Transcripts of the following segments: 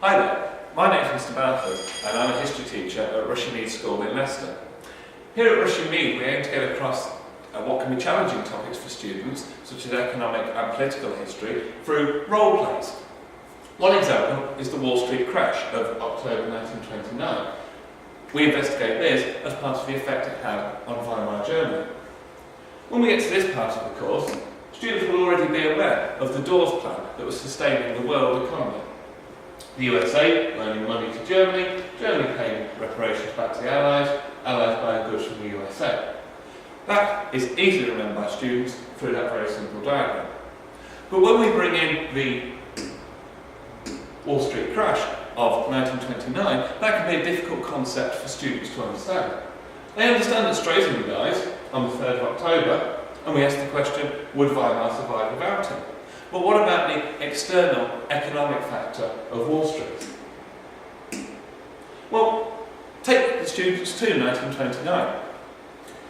Hi there, my name is Mr. Bartlett and I'm a history teacher at Rushey Mead School in Leicester. Here at Rushey Mead we aim to get across what can be challenging topics for students, such as economic and political history, through role plays. One example is the Wall Street crash of October 1929. We investigate this as part of the effect it had on Weimar Germany. When we get to this part of the course, students will already be aware of the Dawes Plan that was sustaining the world economy. The USA loaning money to Germany, Germany paying reparations back to the Allies, Allies buying goods from the USA. That is easily remembered by students through that very simple diagram. But when we bring in the Wall Street crash of 1929, that can be a difficult concept for students to understand. They understand that Stresemann dies on the 3rd of October, and we ask the question, would Weimar survive without him? But what about the external economic factor of Wall Street? Well, take the students to 1929.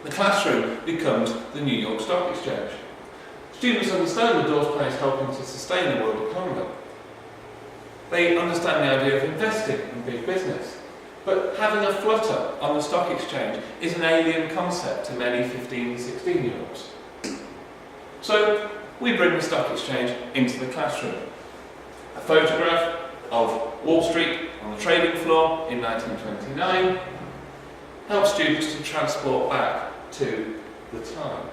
The classroom becomes the New York Stock Exchange. Students understand the Dawes Plan is helping to sustain the world economy. They understand the idea of investing in big business. But having a flutter on the stock exchange is an alien concept to many 15 and 16-year-olds. So we bring the stock exchange into the classroom. A photograph of Wall Street on the trading floor in 1929 helps students to transport back to the time.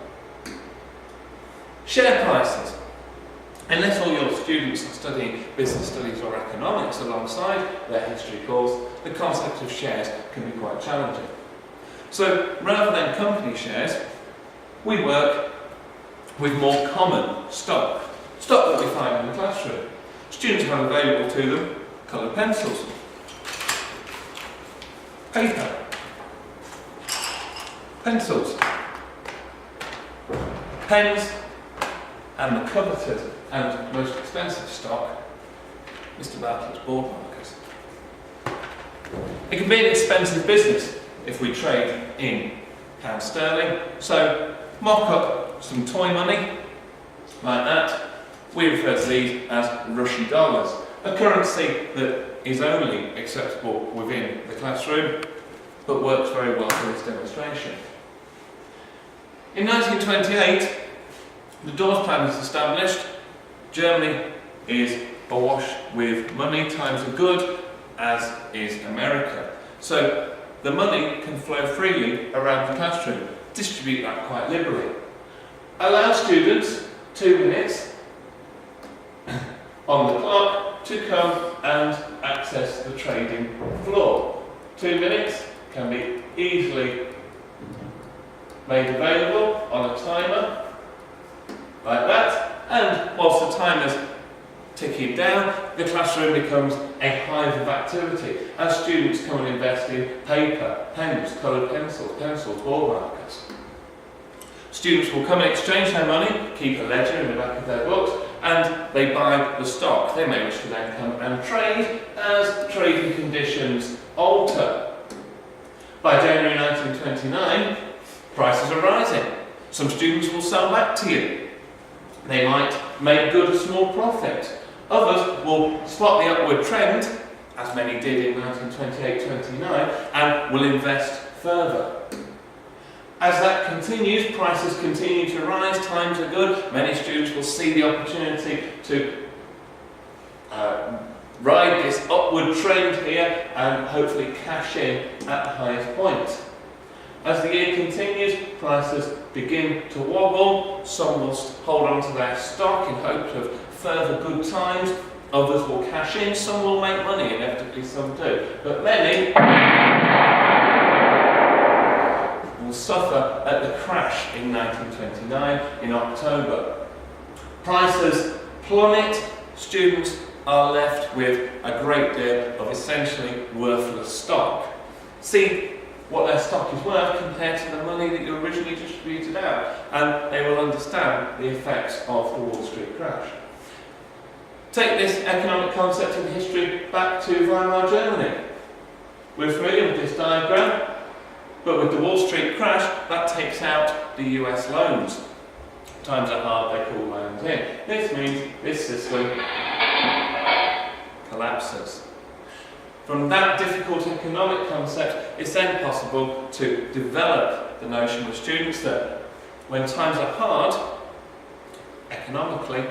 Share prices. Unless all your students are studying business studies or economics alongside their history course, the concept of shares can be quite challenging. So rather than company shares, we work with more common stock that we find in the classroom. Students have available to them coloured pencils, paper, pencils, pens, and the coveted and most expensive stock, Mr. Bartlett's board markers. It can be an expensive business if we trade in pound sterling, so mock up some toy money, like that. We refer to these as Rushey dollars, a currency that is only acceptable within the classroom, but works very well for this demonstration. In 1928, the Dawes Plan is established. Germany is awash with money, times are good, as is America. So the money can flow freely around the classroom. Distribute that quite liberally. Allow students 2 minutes on the clock to come and access the trading floor. 2 minutes can be easily made available on a timer, like that, and whilst the timer's ticking down, the classroom becomes a hive of activity as students come and invest in paper, pens, coloured pencils, board markers. Students will come and exchange their money, keep a ledger in the back of their books, and they buy the stock. They may wish to then come and trade as trading conditions alter. By January 1929, prices are rising. Some students will sell back to you. They might make good a small profit. Others will spot the upward trend, as many did in 1928-29, and will invest further. As that continues, prices continue to rise, times are good, many students will see the opportunity to ride this upward trend here and hopefully cash in at the highest point. As the year continues, prices begin to wobble. Some will hold on to their stock in hopes of further good times. Others will cash in. Some will make money, inevitably some do. But many will suffer at the crash in 1929 in October. Prices plummet. Students are left with a great deal of essentially worthless stock. See what their stock is worth compared to the money that you originally distributed out, and they will understand the effects of the Wall Street crash. Take this economic concept in history back to Weimar Germany. We're familiar with this diagram, but with the Wall Street crash, that takes out the US loans. Times are hard, they call loans in. This means this system collapses. From that difficult economic concept, it's then possible to develop the notion with students that when times are hard, economically,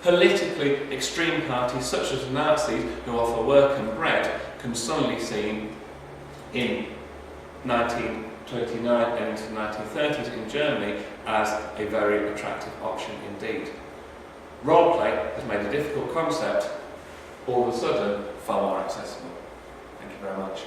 politically, extreme parties such as the Nazis, who offer work and bread, can suddenly be seen in 1929 and into the 1930s in Germany as a very attractive option indeed. Roleplay has made a difficult concept all of a sudden far more accessible. Thank you very much.